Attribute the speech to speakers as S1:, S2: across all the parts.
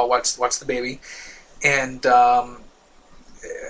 S1: hotel, watch the baby, and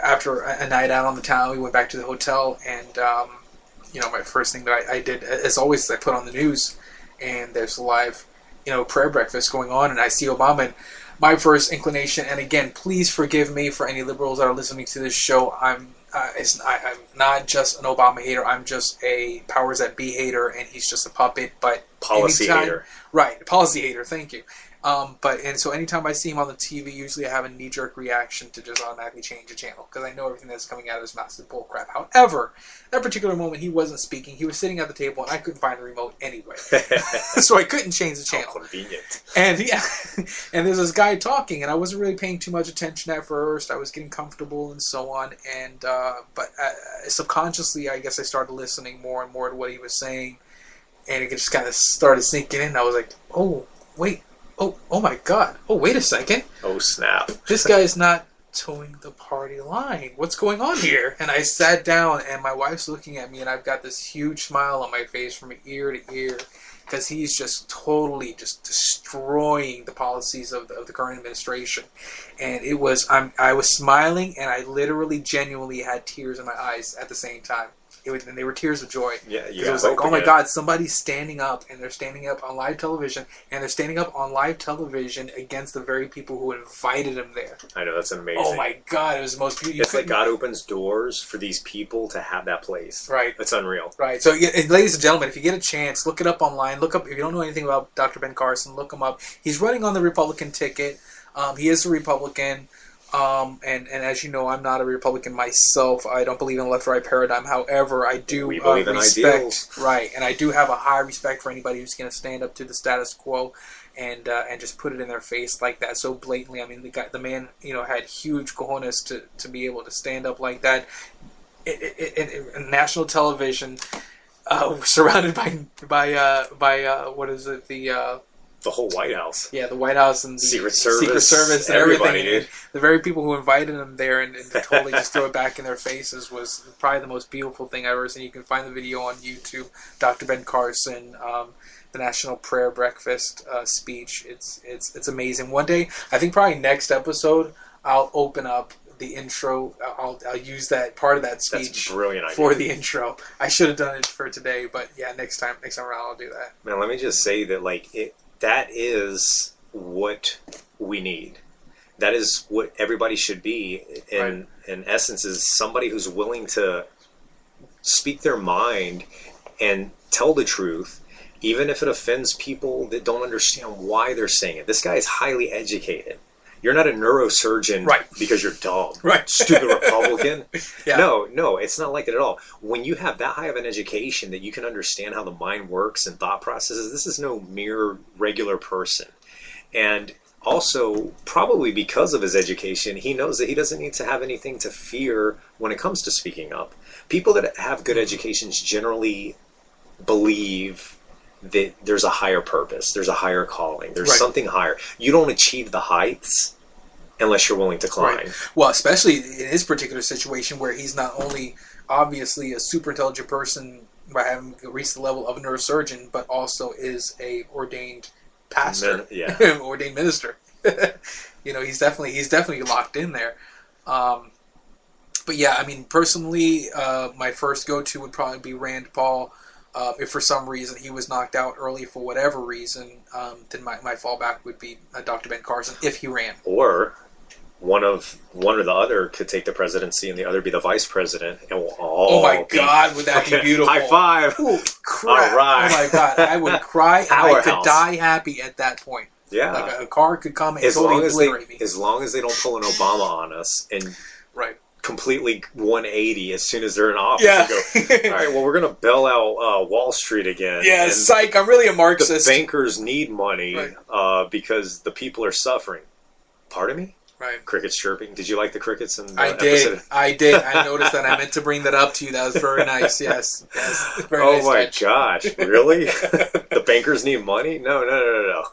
S1: after a night out on the town, we went back to the hotel, and my first thing that I did, as always, is I put on the news, and there's a live, prayer breakfast going on, and I see Obama. And my first inclination, and again, please forgive me for any liberals that are listening to this show. I'm not just an Obama hater. I'm just a powers that be hater, and he's just a puppet. But
S2: policy hater,
S1: right? Policy hater. Thank you. So anytime I see him on the TV, usually I have a knee-jerk reaction to just automatically change the channel because I know everything that's coming out of his mouth is bullcrap. However, that particular moment he wasn't speaking; he was sitting at the table, and I couldn't find the remote anyway, so I couldn't change the channel.
S2: How convenient.
S1: And and there's this guy talking, and I wasn't really paying too much attention at first. I was getting comfortable and so on, and but subconsciously, I guess I started listening more and more to what he was saying, and it just kind of started sinking in. I was like, "Oh, wait." Oh my God. Oh, wait a second.
S2: Oh, snap.
S1: This guy's not towing the party line. What's going on here? And I sat down, and my wife's looking at me, and I've got this huge smile on my face from ear to ear because he's just totally just destroying the policies of the current administration. And I was smiling, and I literally genuinely had tears in my eyes at the same time. And they were tears of joy.
S2: Yeah,
S1: it was like, oh my God, somebody's standing up, and they're standing up on live television, against the very people who invited him there.
S2: I know, that's amazing.
S1: Oh my God, it was the most beautiful.
S2: It's like God opens doors for these people to have that place.
S1: Right.
S2: It's unreal.
S1: Right. So, ladies and gentlemen, if you get a chance, look it up online. If you don't know anything about Dr. Ben Carson, look him up. He's running on the Republican ticket. He is a Republican. And as you know, I'm not a Republican myself. I don't believe in a left-right paradigm. However, I do
S2: believe in ideals.
S1: Right, and I do have a high respect for anybody who's going to stand up to the status quo and just put it in their face like that so blatantly. I mean, the man, had huge cojones to be able to stand up like that in national television, surrounded by what is it,
S2: the whole White House.
S1: Yeah, the White House and the
S2: Secret Service
S1: and
S2: everybody,
S1: everything.
S2: dude.
S1: The very people who invited them there and totally just throw it back in their faces was probably the most beautiful thing I've ever seen. You can find the video on YouTube, Dr. Ben Carson, the National Prayer Breakfast speech. It's amazing. One day, I think probably next episode, I'll open up the intro. I'll use that part of that speech.
S2: That's a brilliant idea.
S1: For the intro. I should have done it for today, but yeah, next time around I'll do that.
S2: Man, let me just say that that is what we need. That is what everybody should be. In essence, is somebody who's willing to speak their mind and tell the truth, even if it offends people that don't understand why they're saying it. This guy is highly educated. You're not a neurosurgeon because you're dumb.
S1: Right.
S2: Stupid Republican.
S1: Yeah.
S2: No, it's not like it at all. When you have that high of an education that you can understand how the mind works and thought processes, this is no mere regular person. And also, probably because of his education, he knows that he doesn't need to have anything to fear when it comes to speaking up. People that have good educations generally believe that there's a higher purpose, there's a higher calling, there's something higher. You don't achieve the heights unless you're willing to climb.
S1: Right. Well, especially in his particular situation where he's not only obviously a super intelligent person by having reached the level of a neurosurgeon, but also is a ordained pastor, ordained minister. He's definitely locked in there. But yeah, I mean, personally, my first go-to would probably be Rand Paul. If for some reason he was knocked out early for whatever reason, then my fallback would be Dr. Ben Carson if he ran.
S2: Or one or the other could take the presidency and the other be the vice president, and we'll all.
S1: Oh my God, would that be beautiful?
S2: High five!
S1: Ooh, crap.
S2: All right.
S1: Oh my God, I would cry and I could die happy at that point.
S2: Yeah,
S1: like a car could come and totally obliterate me.
S2: As long as they don't pull an Obama on us and completely 180 as soon as they're in office.
S1: Yeah.
S2: And go, all right, well, we're going to bail out Wall Street again.
S1: Yeah, psych, I'm really a Marxist.
S2: The bankers need money because the people are suffering. Pardon me?
S1: Right.
S2: Crickets chirping. Did you like the crickets in the
S1: episode?
S2: Episode?
S1: I did. I noticed that. I meant to bring that up to you. That was very nice. Yes. Very nice
S2: my
S1: touch.
S2: gosh. Really? The bankers need money? No.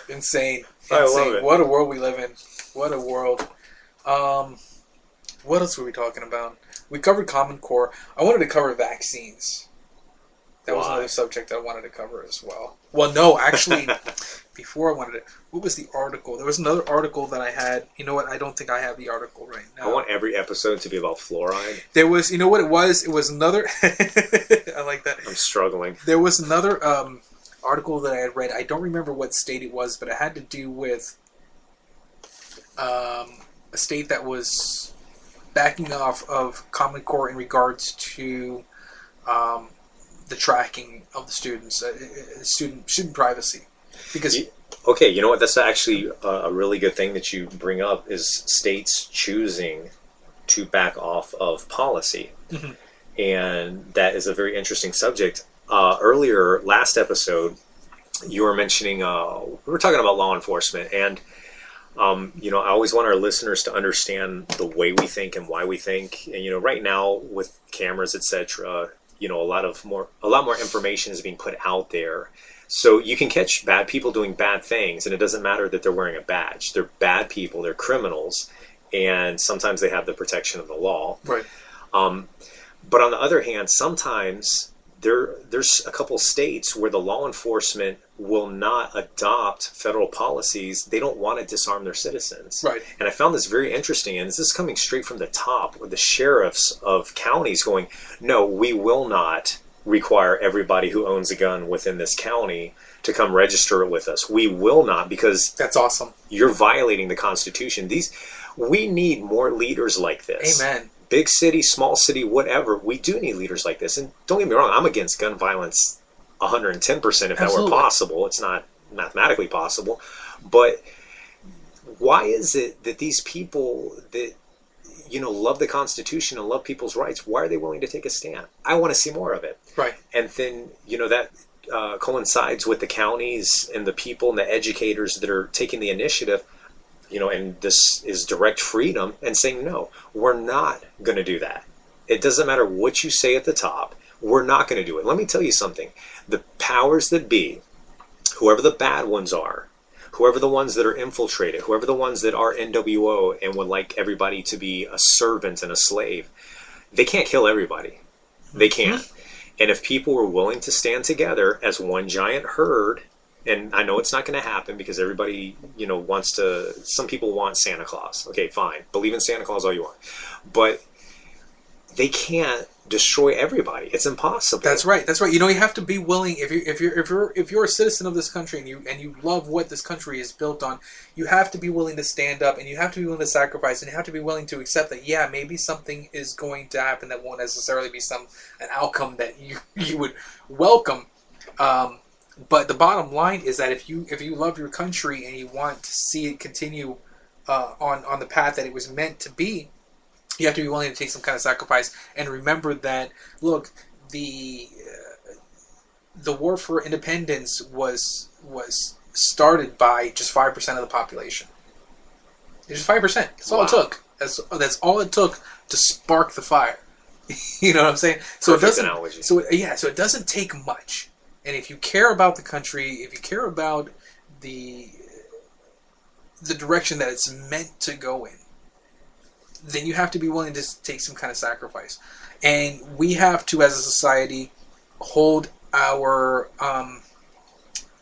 S1: Insane.
S2: I love it.
S1: What a world we live in. What a world. What else were we talking about? We covered Common Core. I wanted to cover vaccines. That was another subject I wanted to cover as well. Well, no, actually, before I wanted to... What was the article? There was another article that I had. You know what? I don't think I have the article right now.
S2: I want every episode to be about fluoride.
S1: There was... You know what it was? It was another... I like that.
S2: I'm struggling.
S1: There was another article that I had read. I don't remember what state it was, but it had to do with a state that was backing off of Common Core in regards to the tracking of the students, student privacy. Because
S2: okay, you know what? That's actually a really good thing that you bring up is states choosing to back off of policy. Mm-hmm. And that is a very interesting subject. Earlier, last episode, you were mentioning, we were talking about law enforcement. And, I always want our listeners to understand the way we think and why we think. And, right now with cameras, etc., a lot more information is being put out there. So you can catch bad people doing bad things, and it doesn't matter that they're wearing a badge. They're bad people. They're criminals. And sometimes they have the protection of the law.
S1: Right.
S2: But on the other hand, sometimes there's a couple states where the law enforcement will not adopt federal policies. They don't want to disarm their citizens.
S1: Right. And
S2: I found this very interesting, and this is coming straight from the top, with the sheriffs of counties going, no, we will not require everybody who owns a gun within this county to come register it with us. We will not, because
S1: that's awesome.
S2: You're violating the Constitution. We need more leaders like this.
S1: Amen.
S2: Big city, small city, whatever. We do need leaders like this. And don't get me wrong, I'm against gun violence 110% if
S1: Absolutely.
S2: that were possible. It's not mathematically possible. But why is it that these people that, love the Constitution and love people's rights, why are they willing to take a stand? I want to see more of it.
S1: Right.
S2: And then, that coincides with the counties and the people and the educators that are taking the initiative. And this is direct freedom and saying, no, we're not going to do that. It doesn't matter what you say at the top. We're not going to do it. Let me tell you something. The powers that be, whoever the bad ones are, whoever the ones that are infiltrated, whoever the ones that are NWO and would like everybody to be a servant and a slave, they can't kill everybody. They can't. And if people were willing to stand together as one giant herd, and I know it's not going to happen because everybody, some people want Santa Claus. Okay, fine. Believe in Santa Claus all you want. But they can't destroy everybody. It's impossible.
S1: That's right. You have to be willing, if you're a citizen of this country and you love what this country is built on, you have to be willing to stand up and you have to be willing to sacrifice and you have to be willing to accept that, yeah, maybe something is going to happen that won't necessarily be an outcome that you would welcome. But the bottom line is that if you love your country and you want to see it continue on the path that it was meant to be, you have to be willing to take some kind of sacrifice. And remember that, look, the war for independence was started by just 5% of the population. It's just 5%. That's all it took. That's all it took to spark the fire. You know what I'm saying? So
S2: Perfect analogy.
S1: So it doesn't take much. And if you care about the country, if you care about the direction that it's meant to go in, then you have to be willing to take some kind of sacrifice. And we have to, as a society, hold our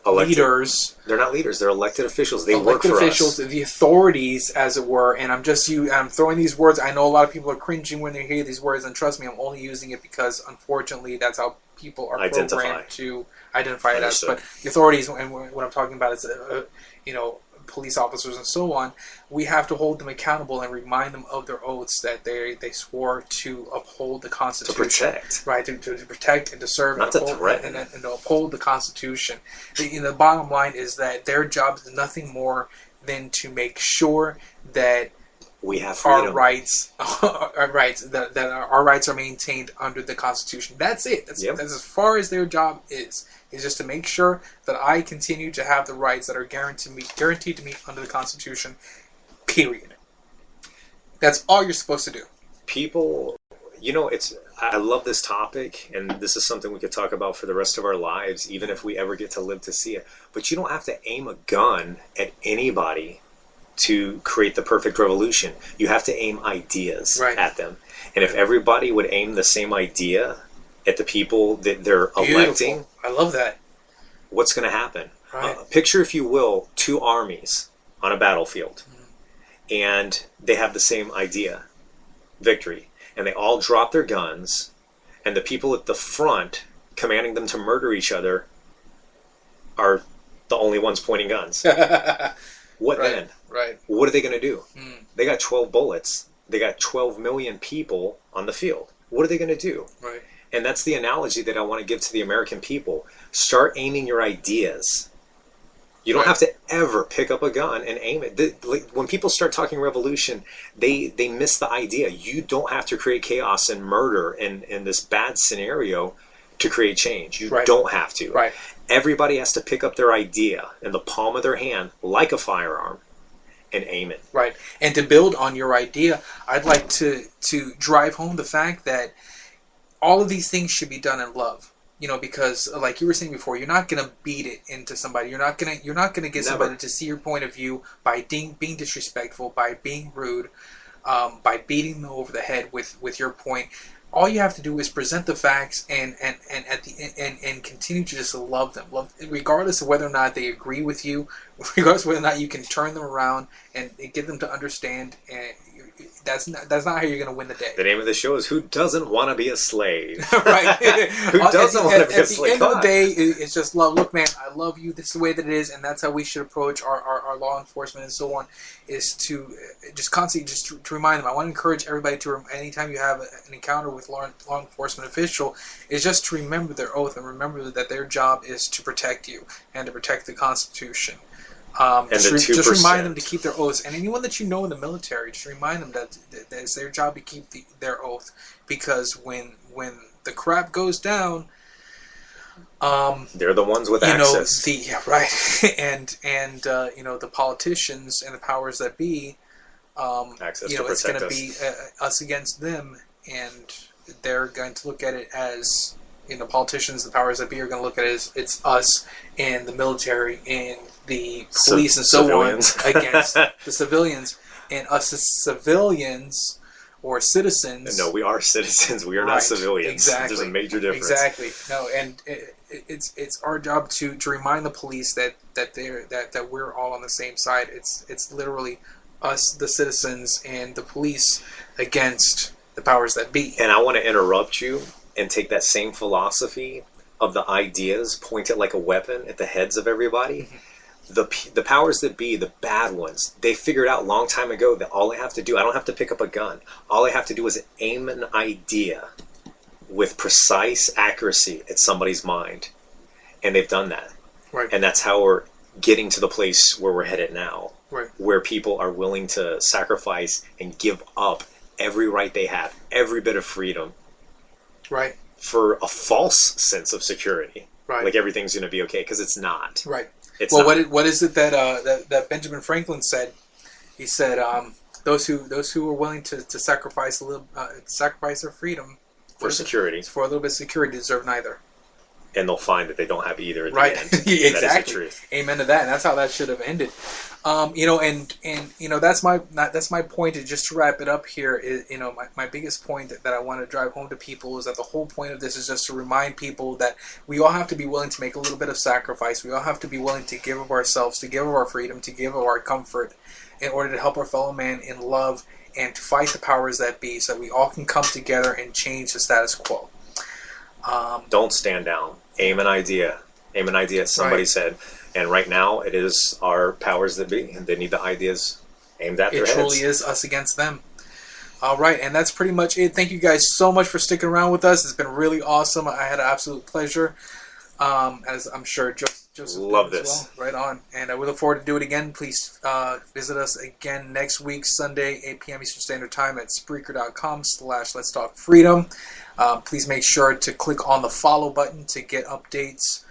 S1: leaders.
S2: They're not leaders. They're elected officials. They work for us.
S1: Elected officials, the authorities, as it were. And I'm throwing these words. I know a lot of people are cringing when they hear these words, and trust me, I'm only using it because, unfortunately, that's how people are programmed to identify it as. But the authorities, and what I'm talking about is, police officers and so on, we have to hold them accountable and remind them of their oaths that they swore to uphold the Constitution.
S2: To protect.
S1: Right, to protect and to serve
S2: Not
S1: and,
S2: to threaten.
S1: and to uphold the Constitution. The bottom line is that their job is nothing more than to make sure that
S2: we have freedom.
S1: Our rights that our rights are maintained under the Constitution. That's it. That's as far as their job is just to make sure that I continue to have the rights that are guaranteed to me under the Constitution. Period. That's all you're supposed to do.
S2: People, I love this topic, and this is something we could talk about for the rest of our lives, even if we ever get to live to see it. But you don't have to aim a gun at anybody to create the perfect revolution. You have to aim ideas at them. And if everybody would aim the same idea at the people that they're electing.
S1: I love that.
S2: What's going to happen?
S1: Right.
S2: Picture, if you will, two armies on a battlefield, and they have the same idea, victory, and they all drop their guns, and the people at the front commanding them to murder each other are the only ones pointing guns. What then?
S1: Right.
S2: What are they going to do? They got 12 bullets. They got 12 million people on the field. What are they going to do?
S1: Right.
S2: And that's the analogy that I want to give to the American people. Start aiming your ideas. You don't have to ever pick up a gun and aim it. When people start talking revolution, they miss the idea. You don't have to create chaos and murder in this bad scenario to create change. You don't have to.
S1: Right.
S2: Everybody has to pick up their idea in the palm of their hand, like a firearm, and aim it.
S1: Right. And to build on your idea, I'd like to drive home the fact that all of these things should be done in love. You know, because like you were saying before, you're not going to beat it into somebody. You're not going to get somebody to see your point of view by being disrespectful, by being rude, by beating them over the head with your point. All you have to do is present the facts and continue to just love them, regardless of whether or not they agree with you, regardless of whether or not you can turn them around and get them to understand. And that's not how you're going to win the day.
S2: The name of the show is "Who Doesn't Want to Be a Slave?"
S1: Right?
S2: Who doesn't want to be a slave?
S1: At the end of the day, it's just love. Look, man, I love you. This is the way that it is, and that's how we should approach our law enforcement and so on. Is to just constantly to remind them. I want to encourage everybody to, anytime you have an encounter with law enforcement official, is just to remember their oath and remember that their job is to protect you and to protect the Constitution.
S2: And
S1: just remind them to keep their oaths, and anyone that you know in the military, just remind them that it's their job to keep their oath, because when the crap goes down,
S2: they're the ones with access.
S1: And the politicians and the powers that be,
S2: access to
S1: it's going to
S2: us.
S1: be us against them, and they're going to look at it as, politicians, the powers that be are going to look at it as it's us and the military and the police and so
S2: civilians.
S1: on against the civilians, and us as civilians or citizens.
S2: No, we are citizens. We are not civilians.
S1: Exactly.
S2: There's a major difference.
S1: Exactly. No, and it's our job to remind the police that we're all on the same side. It's literally us, the citizens, and the police against the powers that be.
S2: And I want to interrupt you and take that same philosophy of the ideas, point it like a weapon at the heads of everybody. The powers that be, the bad ones, they figured out a long time ago that all I have to do, I don't have to pick up a gun. All I have to do is aim an idea with precise accuracy at somebody's mind. And they've done that.
S1: Right.
S2: And that's how we're getting to the place where we're headed now.
S1: Right.
S2: Where people are willing to sacrifice and give up every right they have, every bit of freedom.
S1: Right.
S2: For a false sense of security.
S1: Right.
S2: Like everything's going to be okay, because it's not.
S1: Right.
S2: It's
S1: well,
S2: not.
S1: What is it that Benjamin Franklin said? He said, those who are willing to sacrifice their freedom
S2: for security,
S1: for a little bit of security, deserve neither.
S2: And they'll find that they don't have either at
S1: right.
S2: the end.
S1: Exactly.
S2: That is the truth.
S1: Amen to that. And that's how that should have ended. That's my point. Is just to wrap it up here. Is, my biggest point that I want to drive home to people is that the whole point of this is just to remind people that we all have to be willing to make a little bit of sacrifice. We all have to be willing to give of ourselves, to give of our freedom, to give of our comfort, in order to help our fellow man in love and to fight the powers that be, so that we all can come together and change the status quo.
S2: Don't stand down. Aim an idea. Aim an idea, somebody said. And right now, it is our powers that be, and they need the ideas aimed at their heads.
S1: It truly is us against them. All right, and that's pretty much it. Thank you guys so much for sticking around with us. It's been really awesome. I had an absolute pleasure, as I'm sure Joseph
S2: love
S1: did
S2: this.
S1: as well. Right on. And we look forward to do it again. Please visit us again next week, Sunday, 8 p.m. Eastern Standard Time at Spreaker.com/Let's Talk Freedom. Please make sure to click on the follow button to get updates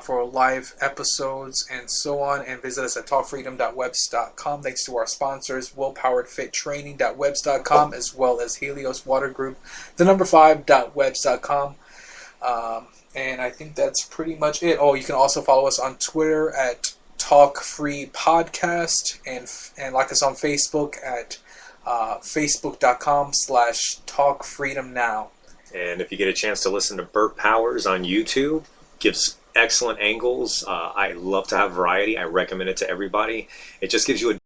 S1: for live episodes and so on, and visit us at talkfreedom.webs.com. Thanks to our sponsors, willpoweredfittraining.webs.com, as well as Helios Water Group, the number 5.webs.com. And I think that's pretty much it. Oh, you can also follow us on Twitter at TalkFreePodcast, and like us on Facebook at Facebook.com/TalkFreedomNow.
S2: And if you get a chance to listen to Burt Powers on YouTube, gives excellent angles. I love to have variety. I recommend it to everybody. It just gives you a